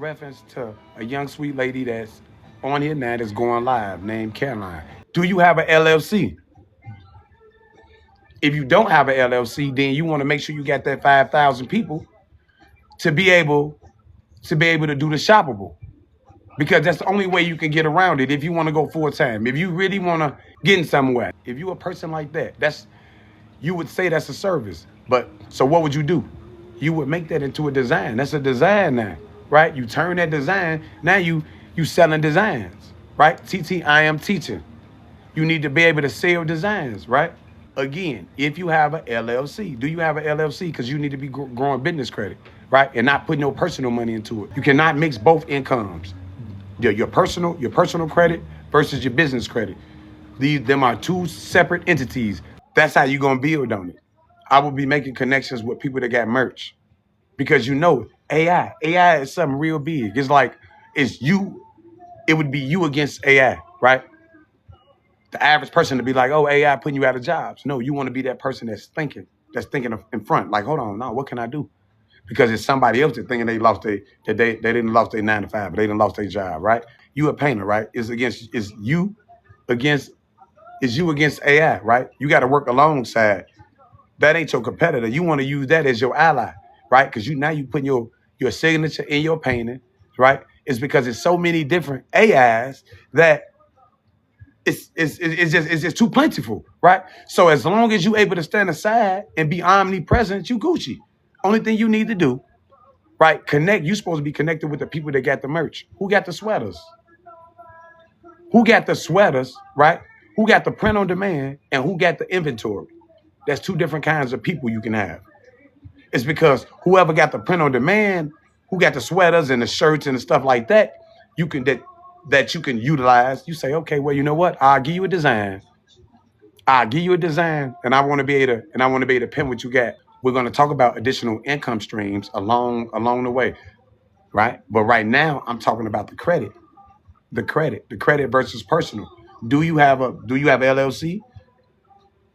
Reference to a young sweet lady that's on here now that's going live named Caroline. Do you have an LLC? If you don't have an LLC, then you want to make sure you got that 5,000 people to be able to do the shoppable, because that's the only way you can get around it if you want to go full time. If you really want to get in somewhere, if you're a person like that, you would say that's a service. But so what would you do? You would make that into a design. That's a design now, right? You turn that design, now you selling designs, right? I am teaching. You need to be able to sell designs, right? Again, if you have a LLC, do you have a LLC? Because you need to be growing business credit, right? And not putting no personal money into it. You cannot mix both incomes. Your personal credit versus your business credit. Them are two separate entities. That's how you're gonna build on it. I will be making connections with people that got merch, because AI. AI is something real big. It's like it's you. It would be you against AI, right? The average person to be like, oh, AI putting you out of jobs. No, you want to be that person that's thinking in front. Like, hold on, no, what can I do? Because it's somebody else that thinking they didn't lost their 9 to 5, but they didn't lost their job, right? You a painter, right? Against it's you against AI, right? You got to work alongside. That ain't your competitor. You want to use that as your ally, right? Because you putting your signature in your painting, right? It's because it's so many different AIs that it's just too plentiful, right? So as long as you able to stand aside and be omnipresent, you Gucci. Only thing you need to do, right? Connect. You supposed to be connected with the people that got the merch. Who got the sweaters? Who got the sweaters, right? Who got the print on demand, and who got the inventory? That's two different kinds of people you can have. It's because whoever got the print on demand, who got the sweaters and the shirts and the stuff like that, that you can utilize. You say, okay, well, you know what? I'll give you a design. And I want to be able to pin what you got. We're going to talk about additional income streams along the way, right? But right now, I'm talking about the credit versus personal. Do you have LLC,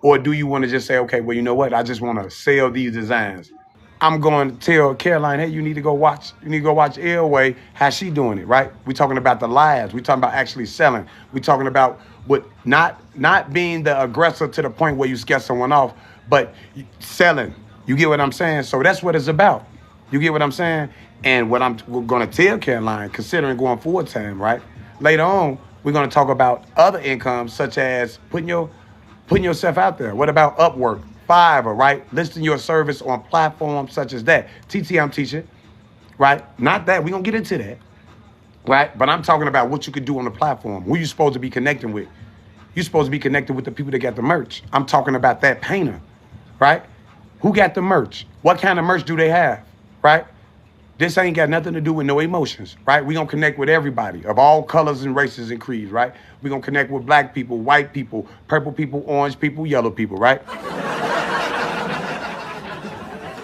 or do you want to just say, okay, well, you know what? I just want to sell these designs. I'm going to tell Caroline, hey, you need to go watch Elway, how she doing it, right? We're talking about the lives. We're talking about actually selling. We're talking about what not being the aggressor to the point where you scare someone off, but selling. You get what I'm saying? So that's what it's about. You get what I'm saying? And what I'm going to tell Caroline, considering going full time, right? Later on, we're going to talk about other incomes, such as putting yourself out there. What about Upwork, Fiverr, right? Listing your service on platforms such as that. I'm teaching, right? Not that. We're going to get into that, right? But I'm talking about what you could do on the platform. Who you supposed to be connecting with? You're supposed to be connected with the people that got the merch. I'm talking about that painter, right? Who got the merch? What kind of merch do they have, right? This ain't got nothing to do with no emotions, right? We're going to connect with everybody of all colors and races and creeds, right? We're going to connect with black people, white people, purple people, orange people, yellow people, right?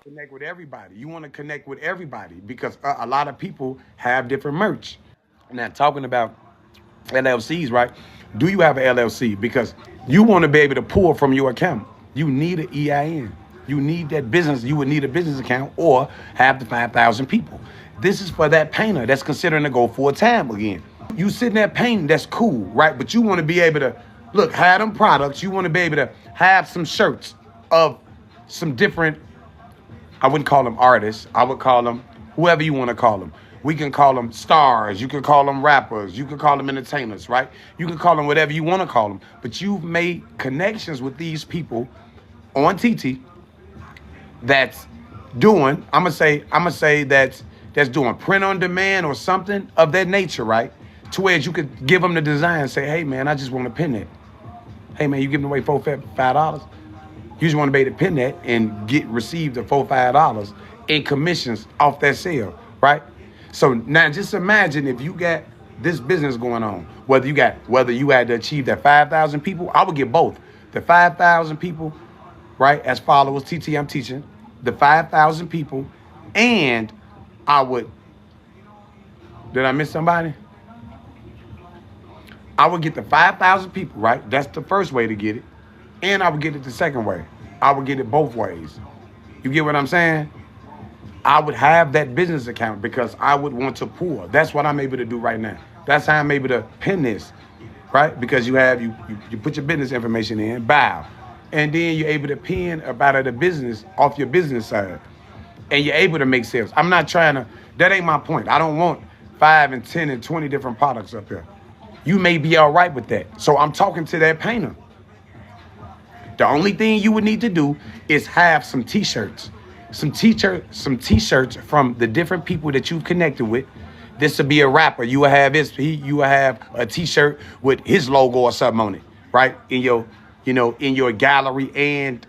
Connect with everybody. You want to connect with everybody because a lot of people have different merch. Now, talking about LLCs, right? Do you have an LLC? Because you want to be able to pull from your account. You need an EIN. You need that business. You would need a business account or have the 5,000 people. This is for that painter that's considering to go full time again. You sitting there painting, that's cool, right? But you want to be able to, have them products. You want to be able to have some shirts of some different, I wouldn't call them artists. I would call them whoever you want to call them. We can call them stars. You can call them rappers. You can call them entertainers, right? You can call them whatever you want to call them. But you've made connections with these people on TT that's doing, I'm gonna say that's doing print on demand or something of that nature, right? To where you could give them the design and say, hey man, I just want to pin that. Hey man, you giving away $4-5. You just want to be able to pin that and receive the $4-5 in commissions off that sale, right? So now just imagine if you got this business going on, whether you had to achieve that 5,000 people, I would get both. The 5,000 people, right, as followers, I'm teaching, the 5,000 people, and did I miss somebody? I would get the 5,000 people, right? That's the first way to get it. And I would get it the second way. I would get it both ways. You get what I'm saying? I would have that business account because I would want to pour. That's what I'm able to do right now. That's how I'm able to pin this, right? Because you put your business information in, bow, and then you're able to pin about the business off your business side, and you're able to make sales. I'm not trying to. That ain't my point. I don't want 5 and 10 and 20 different products up here. You may be all right with that. So I'm talking to that painter. The only thing you would need to do is have some t-shirts. Some t-shirts from the different people that you've connected with. This will be a rapper. You will have you will have a t-shirt with his logo or something on it, right? In your, in your gallery and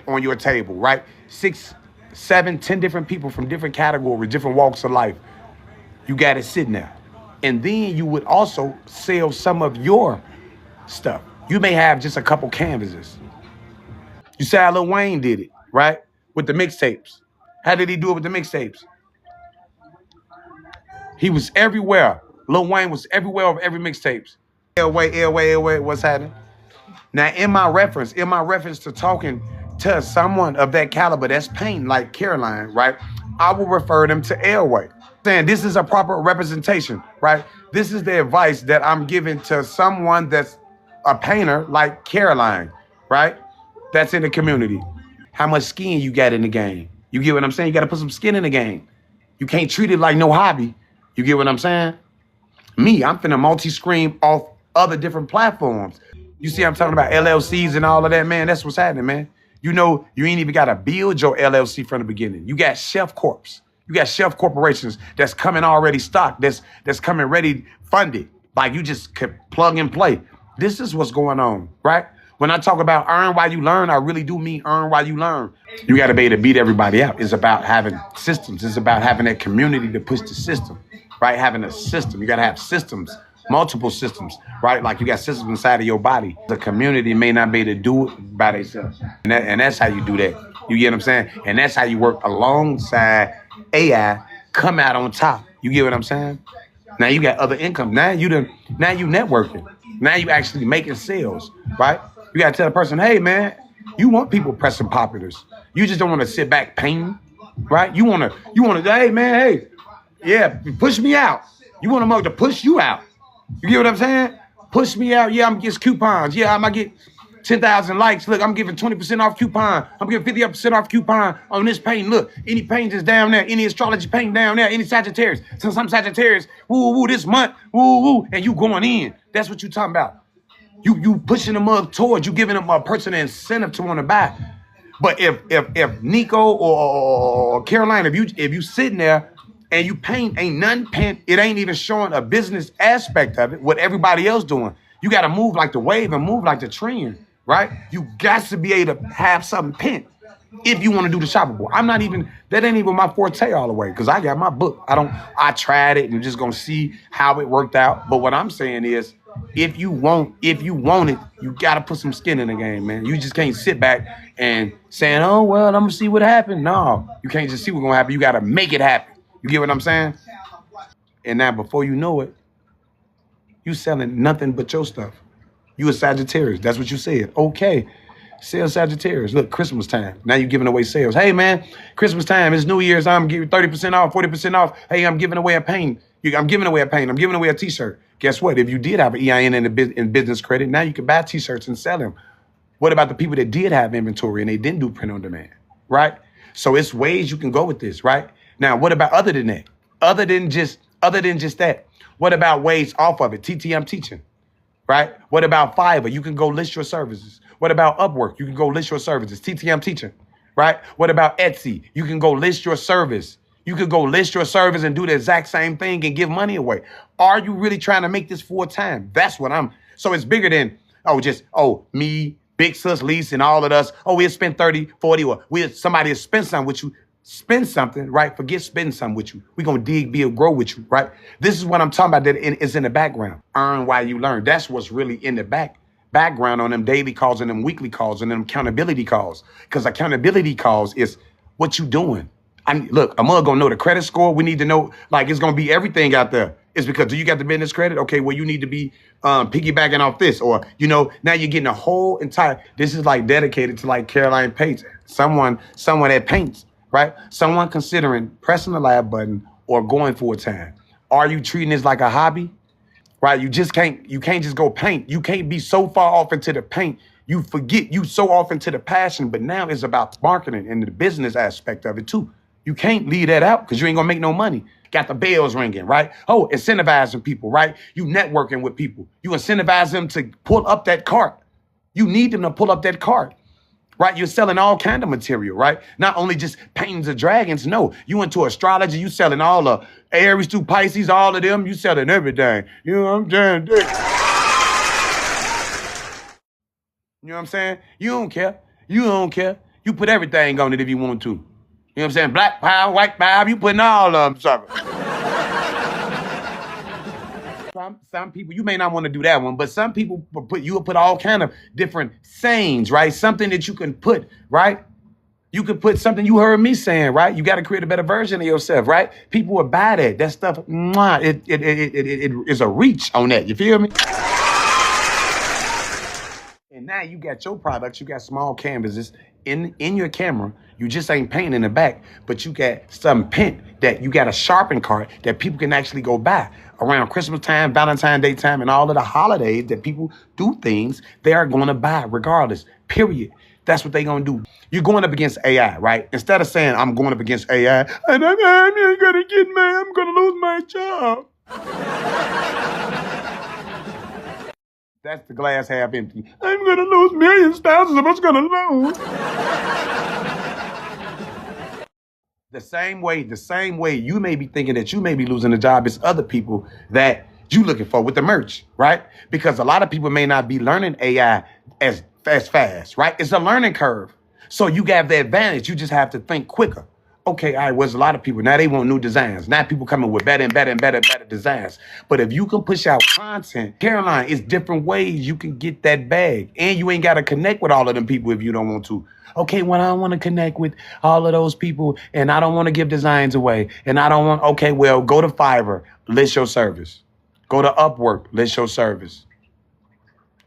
on your table, right? 6, 7, 10 different people from different categories, different walks of life. You got it sitting there. And then you would also sell some of your stuff. You may have just a couple canvases. You say how Lil Wayne did it, right? With the mixtapes. How did he do it with the mixtapes? He was everywhere. Lil Wayne was everywhere of every mixtapes. Airway, what's happening? Now, in my reference to talking to someone of that caliber that's painting like Caroline, right? I will refer them to Airway. Saying this is a proper representation, right? This is the advice that I'm giving to someone that's a painter like Caroline, right? That's in the community. How much skin you got in the game? You get what I'm saying? You got to put some skin in the game. You can't treat it like no hobby. You get what I'm saying? Me, I'm finna multi-screen off other different platforms. You see I'm talking about LLCs and all of that, man? That's what's happening, man. You ain't even got to build your LLC from the beginning. You got chef corps. You got chef corporations that's coming already stocked, that's coming ready funded. Like you just could plug and play. This is what's going on, right? When I talk about earn while you learn, I really do mean earn while you learn. You got to be able to beat everybody out. It's about having systems. It's about having that community to push the system, right? Having a system. You got to have systems, multiple systems, right? Like you got systems inside of your body. The community may not be able to do it by themselves. And that's how you do that. You get what I'm saying? And that's how you work alongside AI, come out on top. You get what I'm saying? Now you got other income. Now you networking. Now you actually making sales, right? You gotta tell the person, hey man, you want people pressing populars. You just don't want to sit back painting, right? You wanna, hey man, hey, yeah, push me out. You want a mug to push you out. You get what I'm saying? Push me out. Yeah, I'm gonna get coupons. Yeah, I might get 10,000 likes. Look, I'm giving 20% off coupon. I'm giving 50% off coupon on this paint. Look, any paint is down there. Any astrology paint down there. Any Sagittarius. Some Sagittarius, woo, this month, woo, and you going in. That's what you talking about. You pushing them up towards, you giving them a person an incentive to want to buy. But if Nico or Caroline, if you sitting there and you paint, ain't nothing paint, it ain't even showing a business aspect of it, what everybody else doing. You got to move like the wave and move like the trend. Right? You got to be able to have something pent if you want to do the shoppable. That ain't even my forte all the way because I got my book. I tried it and just going to see how it worked out. But what I'm saying is if you want it, you got to put some skin in the game, man. You just can't sit back and saying, oh, well, I'm going to see what happened. No, you can't just see what's going to happen. You got to make it happen. You get what I'm saying? And now before you know it, you selling nothing but your stuff. You a Sagittarius. That's what you said. Okay. Sell Sagittarius. Look, Christmas time. Now you're giving away sales. Hey, man, Christmas time. It's New Year's. I'm giving 30% off, 40% off. Hey, I'm giving away a paint. I'm giving away a paint. I'm giving away a T-shirt. Guess what? If you did have an EIN in business credit, now you can buy T-shirts and sell them. What about the people that did have inventory and they didn't do print on demand, right? So it's ways you can go with this, right? Now, what about other than that? Other than just that, what about ways off of it? TTM teaching. Right? What about Fiverr? You can go list your services. What about Upwork? You can go list your services. TTM teaching. Right? What about Etsy? You can go list your service. You could go list your service and do the exact same thing and give money away. Are you really trying to make this full time? That's what so it's bigger than, me, Big Sis, Lise, and all of us. Oh, we'll spend 30, 40, or somebody will spend something with you. Spend something, right? Forget spending something with you. We're going to dig, build, grow with you, right? This is what I'm talking about that is in the background. Earn while you learn. That's what's really in the background on them daily calls and them weekly calls and them accountability calls. Because accountability calls is what you doing. Look, a mug going to know the credit score. We need to know, like, it's going to be everything out there. It's because, do you got the business credit? Okay, well, you need to be piggybacking off this. Or, now you're getting a whole entire, this is like dedicated to like Caroline Paints. Someone that paints. right? Someone considering pressing the lab button or going full time. Are you treating this like a hobby? Right? You can't just go paint. You can't be so far off into the paint. You forget you so off into the passion, but now it's about marketing and the business aspect of it too. You can't leave that out because you ain't gonna make no money. Got the bells ringing, right? Oh, incentivizing people, right? You networking with people. You incentivize them to pull up that cart. You need them to pull up that cart. Right? You're selling all kind of material, right? Not only just paintings of dragons. No, you into astrology, you selling all the Aries through Pisces, all of them, you selling everything. You know what I'm saying? You know what I'm saying? You don't care. You don't care. You put everything on it if you want to. You know what I'm saying? Black power, white power, you putting all of them, sucker. Some people, you may not want to do that one, but some people you'll put all kind of different sayings, right? Something that you can put, right? You could put something you heard me saying, right? You got to create a better version of yourself, right? People will buy that. That stuff, it is a reach on that. You feel me? And now you got your products, you got small canvases in your camera. You just ain't painting in the back, but you got some paint that you got a sharpen card that people can actually go buy around Christmas time, Valentine's Day time, and all of the holidays that people do things they are going to buy regardless, period. That's what they going to do. You're going up against AI, right? Instead of saying, I'm going up against AI, and I'm going to get mad, I'm going to lose my job. That's the glass half empty. I'm going to lose millions, thousands of us going to lose. The same way you may be thinking that you may be losing a job as other people that you looking for with the merch, right? Because a lot of people may not be learning AI as fast, right? It's a learning curve. So you got the advantage. You just have to think quicker. Okay, all right, well, there's a lot of people. Now they want new designs. Now people coming with better and better and better designs. But if you can push out content, Caroline, it's different ways you can get that bag. And you ain't got to connect with all of them people if you don't want to. Okay, well, I don't want to connect with all of those people and I don't want to give designs away. And I don't want, okay, well, go to Fiverr, list your service. Go to Upwork, list your service.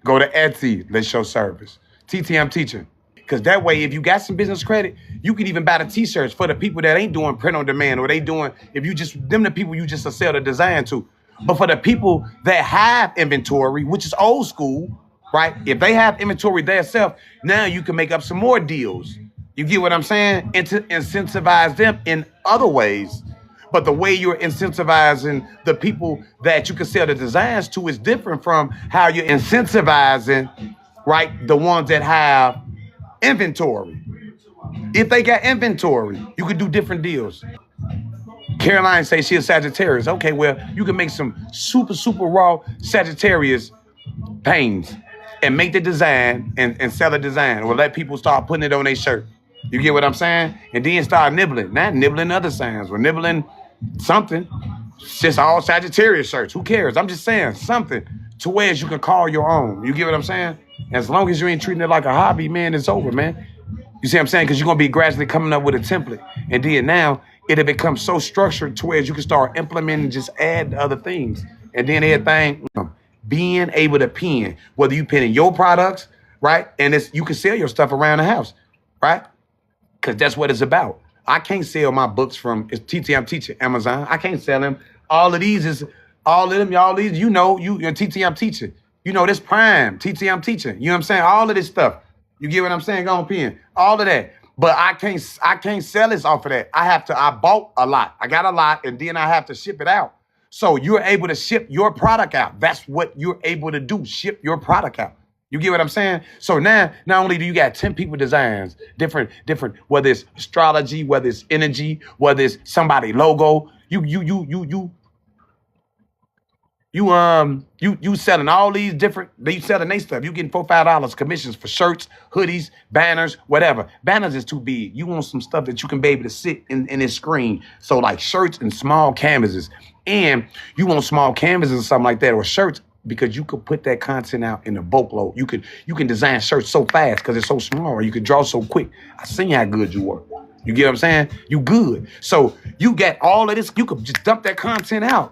Go to Etsy, list your service. I'm teaching. Because that way, if you got some business credit, you can even buy the t-shirts for the people that ain't doing print on demand or they doing, if you just, them the people you just sell the design to. But for the people that have inventory, which is old school, right? If they have inventory themselves, now you can make up some more deals. You get what I'm saying? And to incentivize them in other ways. But the way you're incentivizing the people that you can sell the designs to is different from how you're incentivizing, right, the ones that have inventory. If they got inventory, you could do different deals. Caroline say she a Sagittarius. Okay, well, you can make some super raw Sagittarius paintings and make the design and sell a design or let people start putting it on their shirt. You get what I'm saying? And then start nibbling. Not nibbling other signs. We're nibbling something. It's just all Sagittarius shirts. Who cares? I'm just saying something to where you can call your own. You get what I'm saying? As long as you ain't treating it like a hobby, man, it's over, man. You see what I'm saying? Because you're going to be gradually coming up with a template. And then now it'll become so structured to where you can start implementing, just add other things. And then everything, being able to pen, whether you pen in your products, right? And you can sell your stuff around the house, right? Because that's what it's about. I can't sell my books from I'm teaching Amazon. I can't sell them. All of these is, all of them, y'all, these, you know, you're I'm teaching. You know, this Prime, I'm teaching. You know what I'm saying? All of this stuff. You get what I'm saying? Go on, pen. All of that. But I can't sell this off of that. I bought a lot. I got a lot, and then I have to ship it out. So you're able to ship your product out. That's what you're able to do, ship your product out. You get what I'm saying? So now, not only do you got 10 people designs, different, whether it's astrology, whether it's energy, whether it's somebody logo, you selling all these different, you selling they stuff. You getting $4, $5 commissions for shirts, hoodies, banners, whatever. Banners is too big. You want some stuff that you can be able to sit in this screen. So like shirts and small canvases. And you want small canvases or something like that, or shirts, because you could put that content out in a bulk load. You can design shirts so fast because it's so small, or you could draw so quick. I seen how good you work. You get what I'm saying? You good. So you got all of this. You could just dump that content out.